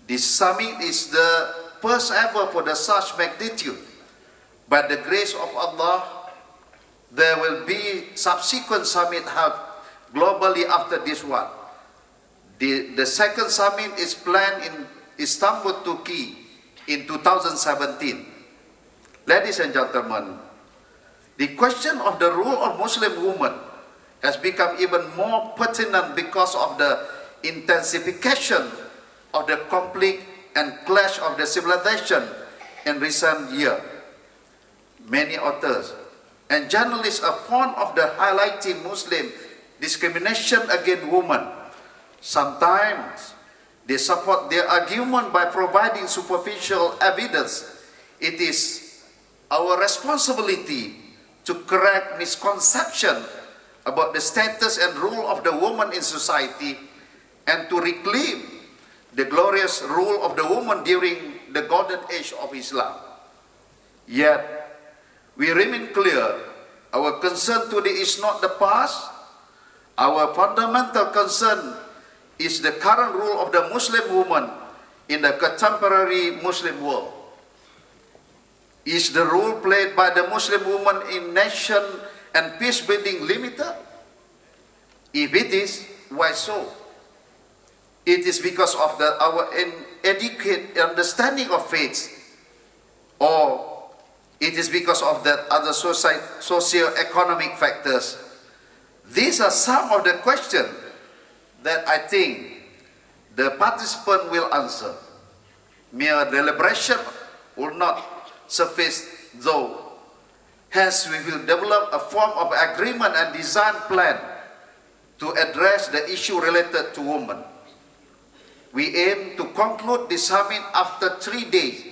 This summit is the first ever for the such magnitude. By the grace of Allah, there will be subsequent summit held globally after this one. The second summit is planned in Istanbul, Turkey in 2017. Ladies and gentlemen, the question of the role of Muslim women has become even more pertinent because of the intensification of the conflict and clash of the civilization in recent years. Many authors and journalists are fond of the highlighting Muslim discrimination against women. Sometimes they support their argument by providing superficial evidence. It is our responsibility to correct misconception about the status and role of the woman in society and to reclaim the glorious role of the woman during the golden age of Islam. Yet, we remain clear, our concern today is not the past. Our fundamental concern is the current role of the Muslim woman in the contemporary Muslim world. Is the role played by the Muslim woman in nation and peace building limited? If it is, why so? It is because of our inadequate understanding of faith, or it is because of the other socio-economic factors. These are some of the questions that I think the participant will answer. Mere deliberation will not suffice though. Hence, we will develop a form of agreement and design plan to address the issue related to women. We aim to conclude the summit after 3 days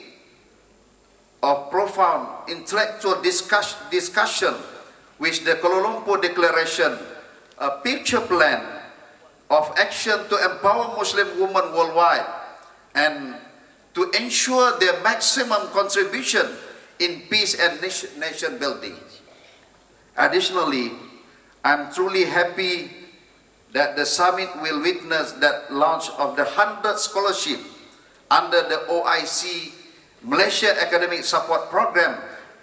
of profound intellectual discussion with the Kuala Lumpur Declaration, a picture plan of action to empower Muslim women worldwide and to ensure their maximum contribution in peace and nation building. Additionally, I'm truly happy that the summit will witness that launch of the 100th scholarship under the OIC Malaysia Academic Support Program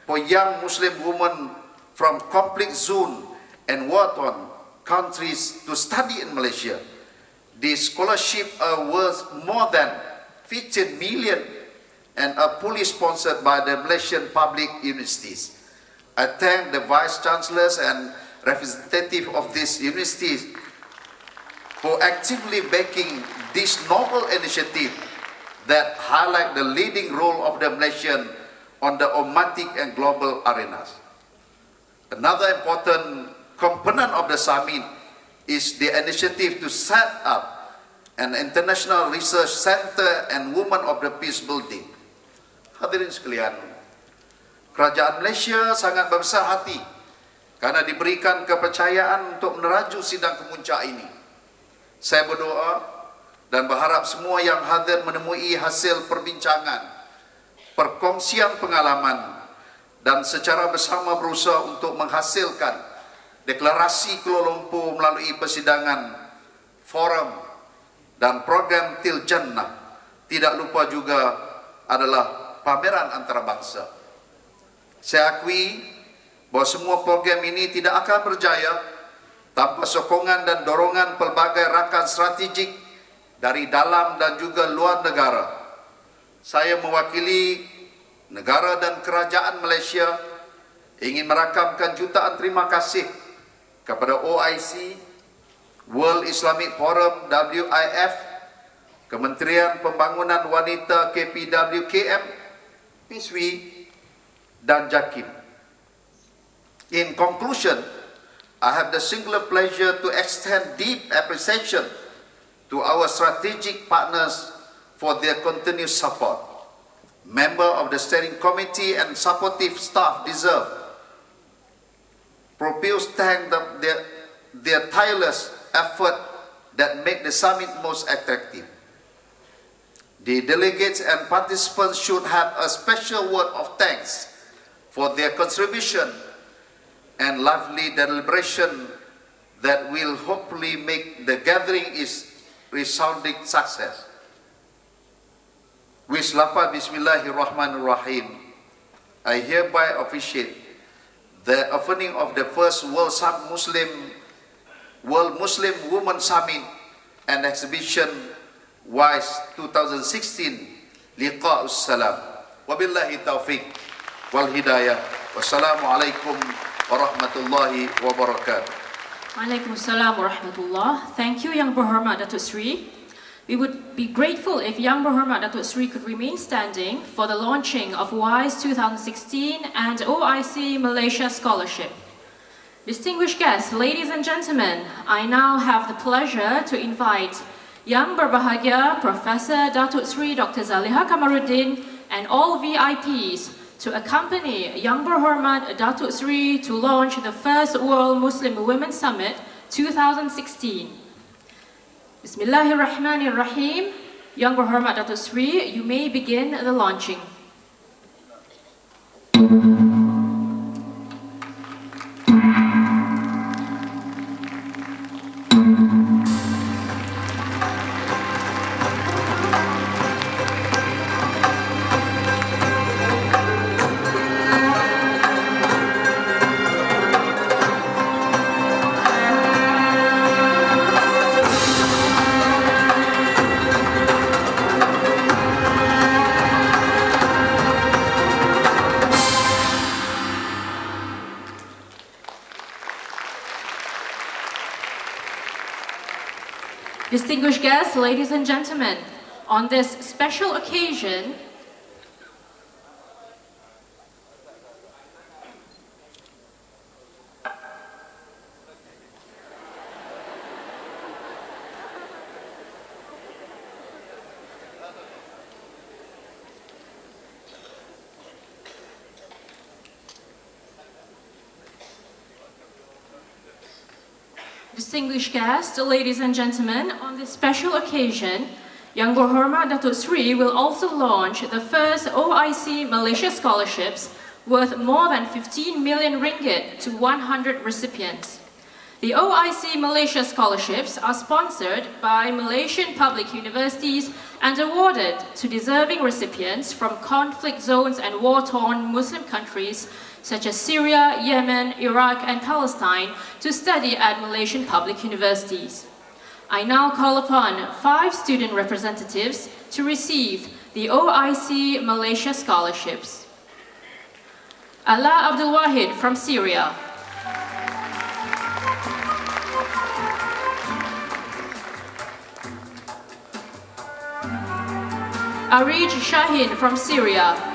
for young Muslim women from conflict zone and war-torn countries to study in Malaysia. These scholarships are worth more than 15 million and are fully sponsored by the Malaysian public universities. I thank the Vice Chancellors and representatives of these universities for actively backing this noble initiative that highlight the leading role of the Malaysian on the Ummatic and global arenas. Another important component of the summit is the initiative to set up an international research center and women of the peace building. Hadirin sekalian, Kerajaan Malaysia sangat berbesar hati karena diberikan kepercayaan untuk meneraju sidang kemuncak ini. Saya berdoa dan berharap semua yang hadir menemui hasil perbincangan, perkongsian pengalaman dan secara bersama berusaha untuk menghasilkan deklarasi Kuala Lumpur melalui persidangan, forum dan program Til Jannah. Tidak lupa juga adalah pameran antarabangsa. Saya akui bahawa semua program ini tidak akan berjaya tanpa sokongan dan dorongan pelbagai rakan strategik dari dalam dan juga luar negara. Saya mewakili negara dan kerajaan Malaysia ingin merakamkan jutaan terima kasih kepada OIC, World Islamic Forum WIF, Kementerian Pembangunan Wanita KPWKM, PISWI dan JAKIM. In conclusion, I have the singular pleasure to extend deep appreciation to our strategic partners for their continued support. Member of the steering committee and supportive staff deserve profuse thank their tireless effort that make the summit most attractive. The delegates and participants should have a special word of thanks for their contribution and lively deliberation that will hopefully make the gathering is resounding success. With lafaz Bismillahirrahmanirrahim, I hereby officiate the opening of the first World Muslim Women Summit and Exhibition WISE 2016 Liqa'us Salam. Wabillahi taufiq wal hidayah. Wassalamualaikum warahmatullahi wabarakatuh. Waalaikumsalam warahmatullah. Thank you, Yang Berhormat Datuk Seri. We would be grateful if Yang Berhormat Datuk Seri could remain standing for the launching of WISE 2016 and OIC Malaysia Scholarship. Distinguished guests, ladies and gentlemen, I now have the pleasure to invite Yang Berbahagia Professor Datuk Seri Dr. Zaliha Kamaruddin and all VIPs to accompany Yang Berhormat Datuk Seri to launch the first World Muslim Women Summit 2016. Bismillahirrahmanirrahim. Yang Berhormat Datuk Seri, you may begin the launching. Distinguished guests, ladies and gentlemen, on this special occasion, Distinguished guests, ladies and gentlemen, on this special occasion, Yang Berhormat Datuk Seri will also launch the first OIC Malaysia scholarships worth more than 15 million ringgit to 100 recipients. The OIC Malaysia scholarships are sponsored by Malaysian public universities and awarded to deserving recipients from conflict zones and war-torn Muslim countries such as Syria, Yemen, Iraq, and Palestine, to study at Malaysian public universities. I now call upon 5 student representatives to receive the OIC Malaysia scholarships. Ala Abdul Wahid from Syria. Arij Shahin from Syria.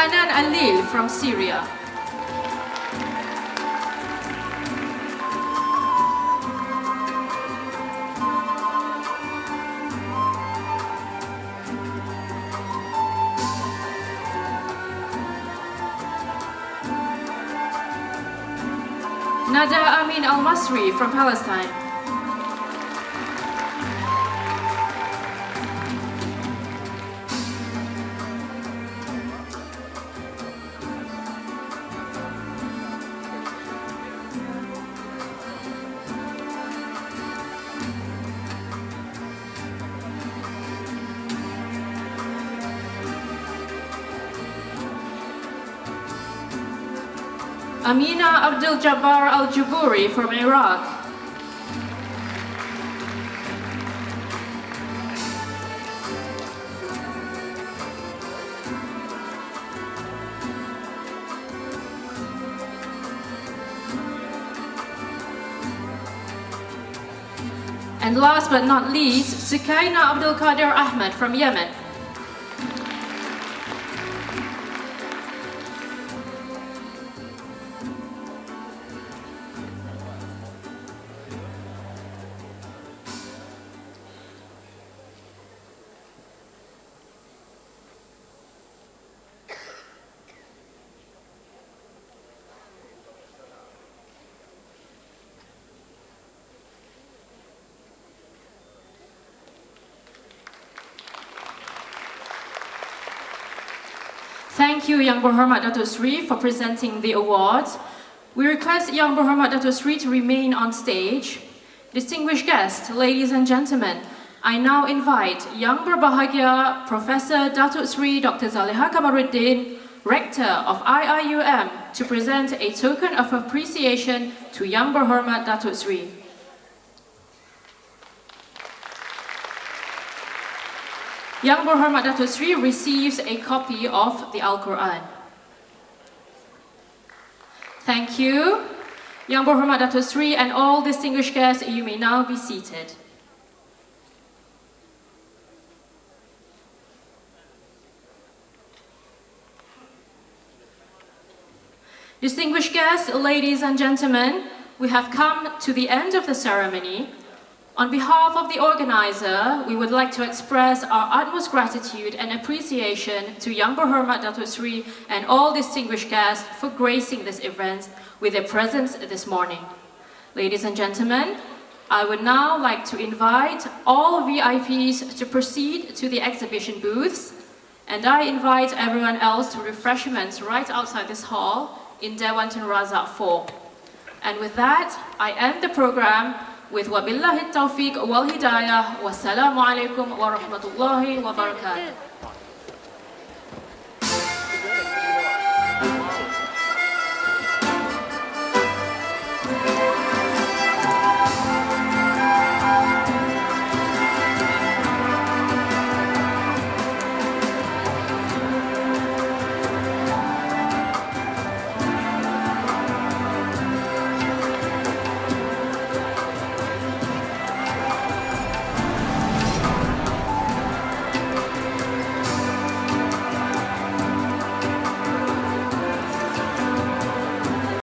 Hanan Alil from Syria. Nada Amin Al-Masri from Palestine. Amina Abdul Jabbar Al-Juburi from Iraq. And last but not least, Sukaina Abdul Qadir Ahmed from Yemen. Thank you, Yang Berhormat Datuk Sri, for presenting the awards. We request Yang Berhormat Datuk Sri to remain on stage. Distinguished guests, ladies and gentlemen, I now invite Yang Berbahagia Professor Datuk Sri Dr. Zaliha Kamaruddin, Rector of IIUM, to present a token of appreciation to Yang Berhormat Datuk Sri. Yang Berhormat Datuk Sri receives a copy of the Al-Quran. Thank you. Yang Berhormat Datuk Sri and all distinguished guests, you may now be seated. Distinguished guests, ladies and gentlemen, we have come to the end of the ceremony. On behalf of the organizer, we would like to express our utmost gratitude and appreciation to Yang Berhormat Datuk Sri and all distinguished guests for gracing this event with their presence this morning. Ladies and gentlemen, I would now like to invite all VIPs to proceed to the exhibition booths, and I invite everyone else to refreshments right outside this hall in Dewan Tun Razak 4. And with that, I end the program with Wabillahi Tawfiq wal Hidayah. Wassalamu alaikum wa rahmatullahi wa barakatuh.